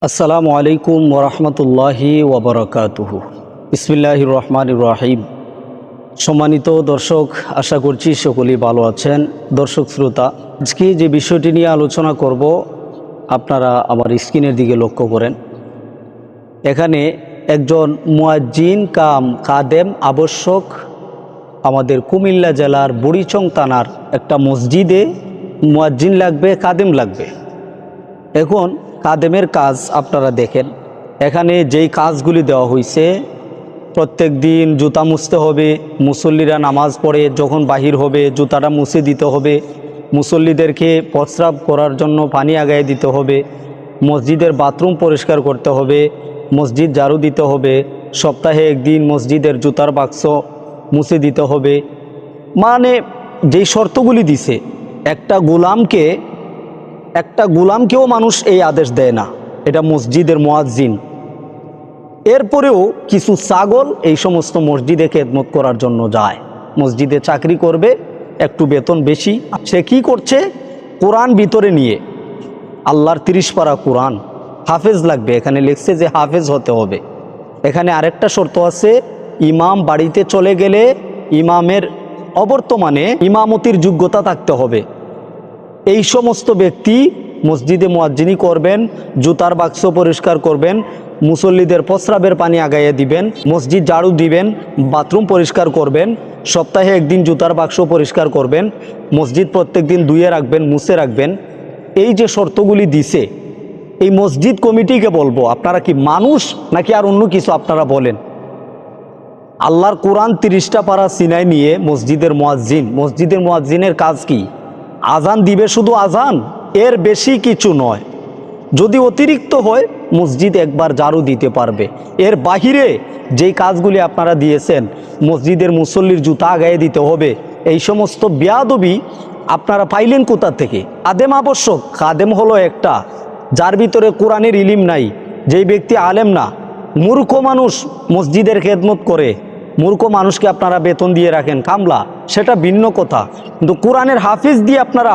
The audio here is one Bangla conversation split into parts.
আসসালামু আলাইকুম ওরহমতুল্লাহি ওবরাকাতুহু। বিসমিল্লাহির রহমানির রহিম। সম্মানিত দর্শক, আশা করছি সকলেই ভালো আছেন। দর্শক শ্রোতা, আজকে যে বিষয়টি নিয়ে আলোচনা করব আপনারা আমার স্ক্রিনের দিকে লক্ষ্য করেন। এখানে একজন মুয়াজ্জিন কাম কাদেম আবশ্যক আমাদের কুমিল্লা জেলার বুড়িচং থানার একটা মসজিদে মুয়াজ্জিন লাগবে, কাদেম লাগবে। এখন কাদেমের কাজ আপনারা দেখেন, এখানে যেই কাজগুলি দেওয়া হয়েছে, প্রত্যেক দিন জুতা মুছতে হবে। মুসল্লিরা নামাজ পড়ে যখন বাহির হবে জুতাটা মুছে দিতে হবে। মুসল্লিদেরকে প্রস্রাব করার জন্য পানি আগায় দিতে হবে। মসজিদের বাথরুম পরিষ্কার করতে হবে। মসজিদ ঝাড়ু দিতে হবে। সপ্তাহে একদিন মসজিদের জুতার বাক্স মুছে দিতে হবে। মানে যেই শর্তগুলি দিছে, একটা গোলামকেও মানুষ এই আদেশ দেয় না, এটা মসজিদের মুয়াজ্জিন। এরপরেও কিছু ছাগল এই সমস্ত মসজিদে খেদমত করার জন্য যায়, মসজিদে চাকরি করবে, একটু বেতন বেশি। সে কি করছে? কোরআন ভিতরে নিয়ে, আল্লাহর 30 পারা কোরআন হাফেজ লাগবে। এখানে লিখছে যে হাফেজ হতে হবে। এখানে আরেকটা শর্ত আছে, ইমাম বাড়িতে চলে গেলে ইমামের অবর্তমানে ইমামতির যোগ্যতা থাকতে হবে। এই সমস্ত ব্যক্তি মসজিদে মুয়াজ্জিনি করবেন, জুতার বাক্স পরিষ্কার করবেন, মুসল্লিদের প্রস্রাবের পানি আগাইয়ে দিবেন, মসজিদ ঝাড়ু দিবেন, বাথরুম পরিষ্কার করবেন, সপ্তাহে একদিন জুতার বাক্স পরিষ্কার করবেন, মসজিদ প্রত্যেক দিন ধুয়ে রাখবেন, মুছে রাখবেন। এই যে শর্তগুলি দিছে, এই মসজিদ কমিটিকে বলবো, আপনারা কি মানুষ নাকি আর অন্য কিছু? আপনারা বলেন। আল্লাহর কোরআন 30টা পারা সিনাই নিয়ে মসজিদের মুয়াজ্জিনের কাজ কি? আজান দিবে, শুধু আজান, এর বেশি কিছু নয়। যদি অতিরিক্ত হয় মসজিদ একবার ঝাড়ু দিতে পারবে। এর বাহিরে যেই কাজগুলি আপনারা দিয়েছেন, মসজিদের মুসল্লির জুতা গায়ে দিতে হবে, এই সমস্ত বেয়াদবি আপনারা পাইলেন কোথা থেকে? কাদেম আবশ্যক, কাদেম হলো একটা যার ভিতরে কোরআনের ইলিম নাই, যেই ব্যক্তি আলেম না, মূর্খ মানুষ মসজিদের খেদমত করে। মূর্খ মানুষকে আপনারা বেতন দিয়ে রাখেন, কামলা, সেটা ভিন্ন কথা। কিন্তু কোরআনের হাফিজ দিয়ে আপনারা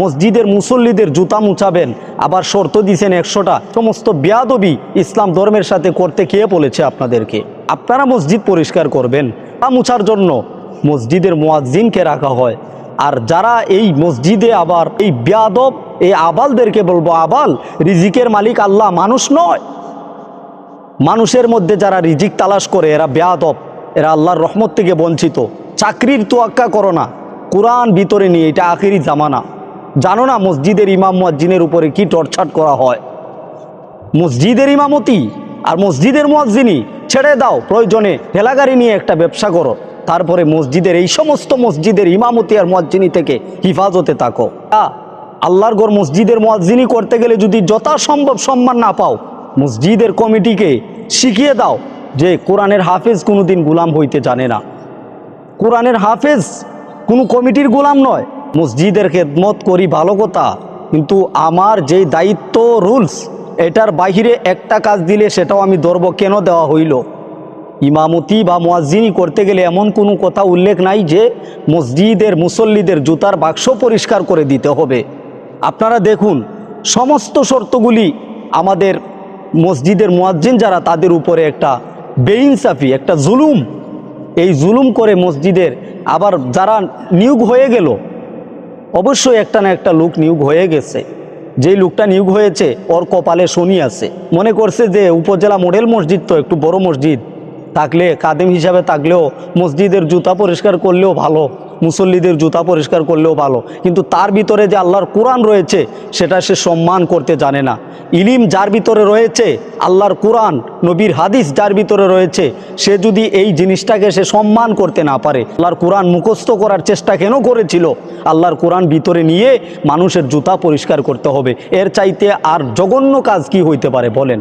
মসজিদের মুসল্লিদের জুতা মুছাবেন, আবার শর্ত দিয়েছেন 100টা। সমস্ত বেয়াদবি ইসলাম ধর্মের সাথে করতে কে বলেছে আপনাদেরকে? আপনারা মসজিদ পরিষ্কার করবেন, তা মুছার জন্য মসজিদের মুয়াজ্জিনকে রাখা হয়। আর যারা এই মসজিদে আবার এই বেয়াদব, এই আবালদেরকে বলবো, আবাল, রিজিকের মালিক আল্লাহ, মানুষ নয়। মানুষের মধ্যে যারা রিজিক তালাশ করে এরা বেয়াদব, এরা আল্লাহর রহমত থেকে বঞ্চিত। চাকরির তোয়াক্কা করো না, কোরআন ভিতরে নিয়ে, এটা আখিরি জামানা। জানো না মসজিদের ইমাম মুয়াজ্জিনের উপরে কি টর্চার করা হয়? মসজিদের ইমামতি আর মসজিদের মুয়াজ্জিনি ছেড়ে দাও, প্রয়োজনে ঠেলাগাড়ি নিয়ে একটা ব্যবসা করো, তারপরে মসজিদের এই সমস্ত মসজিদের ইমামতি আর মুয়াজ্জিনি থেকে হিফাজতে থাকো। আল্লাহর ঘর মসজিদের মুয়াজ্জিনি করতে গেলে যদি যথাসম্ভব সম্মান না পাও, মসজিদের কমিটিকে শিখিয়ে দাও যে কোরআনের হাফেজ কোনোদিন গোলাম হইতে জানে না। কোরআনের হাফেজ কোনো কমিটির গোলাম নয়। মসজিদের খেদমত করি, ভালো কথা, কিন্তু আমার যেই দায়িত্ব, রুলস, এটার বাহিরে একটা কাজ দিলে সেটাও আমি ধরব। কেন দেওয়া হইল? ইমামতি বা মুয়াজ্জিনি করতে গেলে এমন কোনো কথা উল্লেখ নাই যে মসজিদের মুসল্লিদের জুতার বাক্স পরিষ্কার করে দিতে হবে। আপনারা দেখুন, সমস্ত শর্তগুলি আমাদের মসজিদের মুয়াজ্জিন যারা, তাদের উপরে একটা বেইনসাফি, একটা জুলুম। এই জুলুম করে মসজিদের আবার যারা নিয়োগ হয়ে গেল, অবশ্যই একটা না একটা লোক নিয়োগ হয়ে গেছে। যেই লোকটা নিয়োগ হয়েছে ওর কপালে শনি আছে। মনে করছে যে উপজেলা মডেল মসজিদ, তো একটু বড় মসজিদ থাকলে, কাদেম হিসাবে থাকলেও মসজিদের জুতা পরিষ্কার করলেও ভালো, মুসল্লিদের জুতা পরিষ্কার করলেও ভালো, কিন্তু তার ভিতরে যে আল্লাহর কোরআন রয়েছে সেটা সে সম্মান করতে জানে না। ইলিম যার ভিতরে রয়েছে, আল্লাহর কোরআন, নবীর হাদিস যার ভিতরে রয়েছে, সে যদি এই জিনিসটাকে সে সম্মান করতে না পারে, আল্লাহর কোরআন মুখস্থ করার চেষ্টা কেন করেছিল? আল্লাহর কোরআন ভিতরে নিয়ে মানুষের জুতা পরিষ্কার করতে হবে। এর চাইতে আর জঘন্য কাজ কি হইতে পারে বলেন?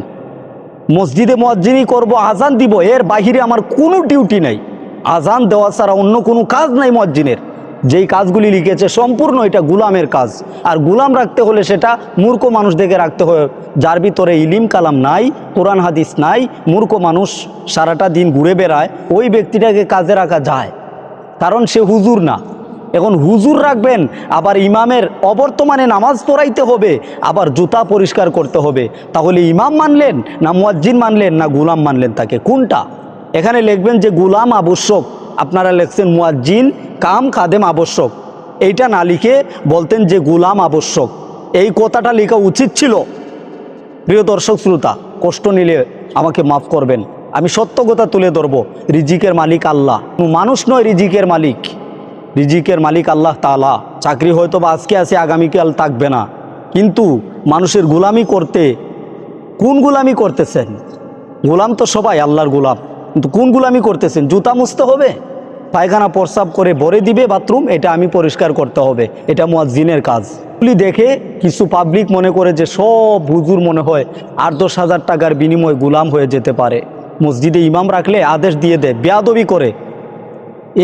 মসজিদে মুয়াজ্জিনি করব, আজান দিব, এর বাহিরে আমার কোনো ডিউটি নাই। আজান দেওয়া ছাড়া অন্য কোনো কাজ নাই মুয়াজ্জিনের। যেই কাজগুলি লিখেছে সম্পূর্ণ এটা গুলামের কাজ। আর গুলাম রাখতে হলে সেটা মূর্খ মানুষ দেখে রাখতে হয়, যার ভিতরে ইলিম কালাম নাই, কোরআন হাদিস নাই, মূর্খ মানুষ সারাটা দিন ঘুরে বেড়ায়, ওই ব্যক্তিটাকে কাজে রাখা যায়, কারণ সে হুজুর না। এখন হুজুর রাখবেন, আবার ইমামের অবর্তমানে নামাজ পড়াইতে হবে, আবার জুতা পরিষ্কার করতে হবে। তাহলে ইমাম মানলেন না মুয়াজ্জিন মানলেন না গুলাম মানলেন? তাকে কোনটা? এখানে লিখবেন যে গুলাম আবশ্যক, আপনারা লিখছেন মুয়াজ্জিন কাম খাদেম আবশ্যক। এইটা না লিখে বলতেন যে গুলাম আবশ্যক। এই কথাটা লেখা উচিত ছিল। প্রিয় দর্শক শ্রোতা, কষ্ট নিলে আমাকে মাফ করবেন, আমি সত্য কথা তুলে ধরবো। রিজিকের মালিক আল্লাহ, মানুষ নয় রিজিকের মালিক। রিজিকের মালিক আল্লাহ তাআলা। চাকরি হয়তো বা আজকে আছে, আগামীকাল থাকবে না, কিন্তু মানুষের গোলামি করতে কোন গোলামি করতেছেন? গোলাম তো সবাই আল্লাহর গোলাম, কিন্তু কোন গোলামি করতেছেন? জুতা মুছতে হবে, পায়খানা প্রস্রাব করে ভরে দিবে বাথরুম, এটা আমি পরিষ্কার করতে হবে, এটা মুয়াজ্জিনের কাজ। এগুলি দেখে কিছু পাবলিক মনে করে যে সব হুজুর মনে হয় 8-10 হাজার টাকার বিনিময়ে গোলাম হয়ে যেতে পারে। মসজিদে ইমাম রাখলে আদেশ দিয়ে দেয়, বেয়াদবি করে।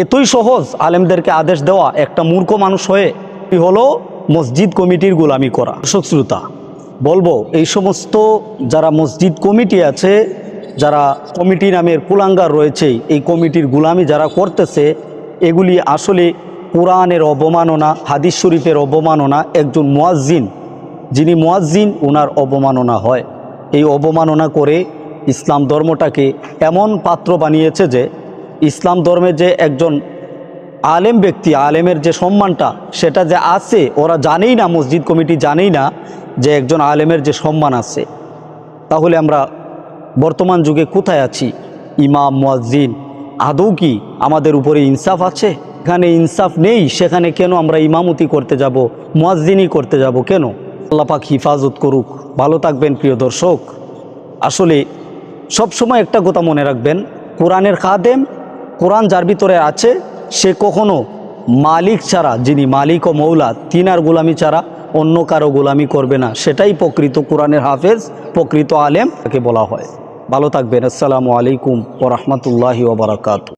এতই সহজ আলেমদেরকে আদেশ দেওয়া একটা মূর্খ মানুষ হয়ে হলো মসজিদ কমিটির গোলামি করা। দর্শক শ্রোতা, বলবো এই সমস্ত যারা মসজিদ কমিটি আছে, যারা কমিটি নামের কুলাঙ্গার রয়েছে, এই কমিটির গোলামি যারা করতেছে, এগুলি আসলে কোরআনের অবমাননা, হাদিস শরীফের অবমাননা। একজন মুয়াজ্জিন, যিনি মুয়াজ্জিন, ওনার অবমাননা হয়। এই অবমাননা করে ইসলাম ধর্মটাকে এমন পাত্র বানিয়েছে যে ইসলাম ধর্মে যে একজন আলেম ব্যক্তি, আলেমের যে সম্মানটা সেটা যে আছে, ওরা জানেই না, মসজিদ কমিটি জানেই না যে একজন আলেমের যে সম্মান আছে। তাহলে আমরা বর্তমান যুগে কোথায় আছি? ইমাম মুয়াজ্জিন আদৌ কি আমাদের উপরে ইনসাফ আছে? এখানে ইনসাফ নেই, সেখানে কেন আমরা ইমামতি করতে যাব, মুয়াজ্জিনই করতে যাব কেন? আল্লাহ পাক হিফাজত করুক। ভালো থাকবেন প্রিয় দর্শক। আসলে সবসময় একটা কথা মনে রাখবেন, কোরআনের খাদেম, কোরআন যার ভিতরে আছে, সে কখনো মালিক ছাড়া, যিনি মালিক ও মৌলা, তিনার গোলামি ছাড়া অন্য কারো গোলামি করবে না। সেটাই প্রকৃত কোরআনের হাফেজ, প্রকৃত আলেম তাকে বলা হয়। ভালো থাকবেন। আসসালামু আলাইকুম ওয়া রাহমাতুল্লাহি ওয়া বারাকাতুহু।